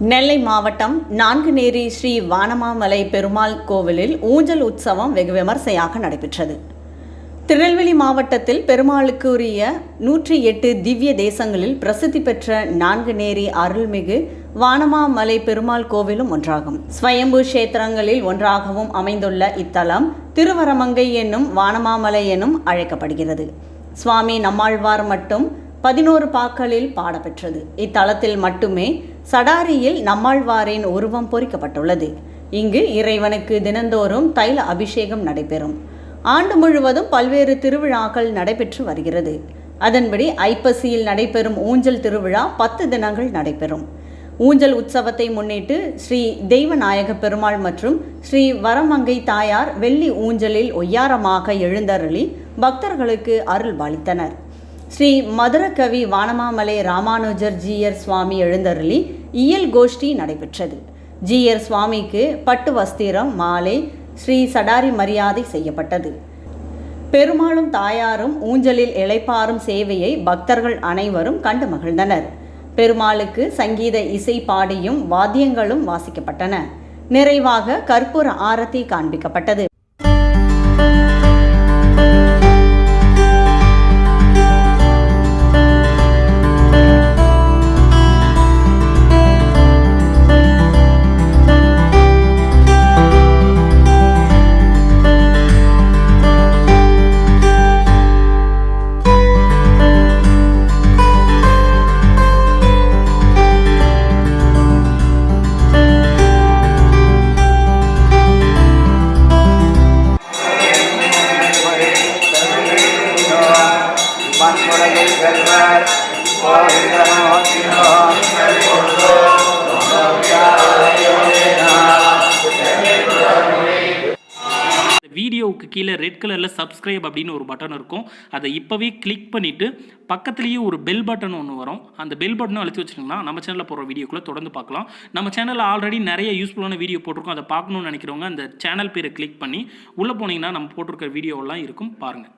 நெல்லை மாவட்டம் நான்குநேரி ஸ்ரீ வானமாமலை பெருமாள் கோவிலில் ஊஞ்சல் உற்சவம் வெகு விமர்சையாக நடைபெற்றது. திருநெல்வேலி மாவட்டத்தில் பெருமாளுக்கு உரிய 108 திவ்ய தேசங்களில் பிரசித்தி பெற்ற நான்குநேரி அருள்மிகு வானமாமலை பெருமாள் கோவிலும் ஒன்றாகும். ஸ்வயம்பு கஷேத்திரங்களில் ஒன்றாகவும் அமைந்துள்ள இத்தலம் திருவரமங்கை என்னும் வானமாமலை எனும் அழைக்கப்படுகிறது. சுவாமி நம்மாழ்வார் மட்டும் 11 பாக்களில் பாடப்பெற்றது. இத்தலத்தில் மட்டுமே சடாரியில் நம்மாழ்வாரின் உருவம் பொறிக்கப்பட்டுள்ளது. இங்கு இறைவனுக்கு தினந்தோறும் தைல அபிஷேகம் நடைபெறும். ஆண்டு முழுவதும் பல்வேறு திருவிழாக்கள் நடைபெற்று வருகிறது. அதன்படி ஐப்பசியில் நடைபெறும் ஊஞ்சல் திருவிழா 10 தினங்கள் நடைபெறும். ஊஞ்சல் உற்சவத்தை முன்னிட்டு ஸ்ரீ தெய்வநாயக பெருமாள் மற்றும் ஸ்ரீ வரமங்கை தாயார் வெள்ளி ஊஞ்சலில் ஒய்யாரமாக எழுந்தருளி பக்தர்களுக்கு அருள் பாலித்தனர். ஸ்ரீ மதுரகவி வானமாமலை ராமானுஜர் ஜீயர் சுவாமி எழுந்தருளி இயல் கோஷ்டி நடைபெற்றது. ஜீயர் சுவாமிக்கு பட்டு வஸ்திரம், மாலை, ஸ்ரீ சடாரி மரியாதை செய்யப்பட்டது. பெருமாளும் தாயாரும் ஊஞ்சலில் இளைப்பாறும் சேவையை பக்தர்கள் அனைவரும் கண்டு மகிழ்ந்தனர். பெருமாளுக்கு சங்கீத இசை பாடியும் வாத்தியங்களும் வாசிக்கப்பட்டன. நிறைவாக கற்பூர ஆரத்தி காண்பிக்கப்பட்டது. வீடியோவுக்கு கீழே ரெட் கலரில் சப்ஸ்கிரைப் அப்படின்னு ஒரு பட்டன் இருக்கும். அதை இப்போவே கிளிக் பண்ணிவிட்டு பக்கத்துலேயே ஒரு பெல் பட்டன் ஒன்று வரும். அந்த பெல் பட்டனை அழுத்தி வச்சிங்கன்னா நம்ம சேனலில் போகிற வீடியோக்குள்ளே தொடர்ந்து பார்க்கலாம். நம்ம சேனலில் ஆல்ரெடி நிறைய யூஸ்ஃபுல்லான வீடியோ போட்டிருக்கோம். அதை பார்க்கணுன்னு நினைக்கிறவங்க அந்த சேனல் பேரை கிளிக் பண்ணி உள்ளே போனீங்கன்னா நம்ம போட்டிருக்கிற வீடியோவெல்லாம் இருக்கும், பாருங்கள்.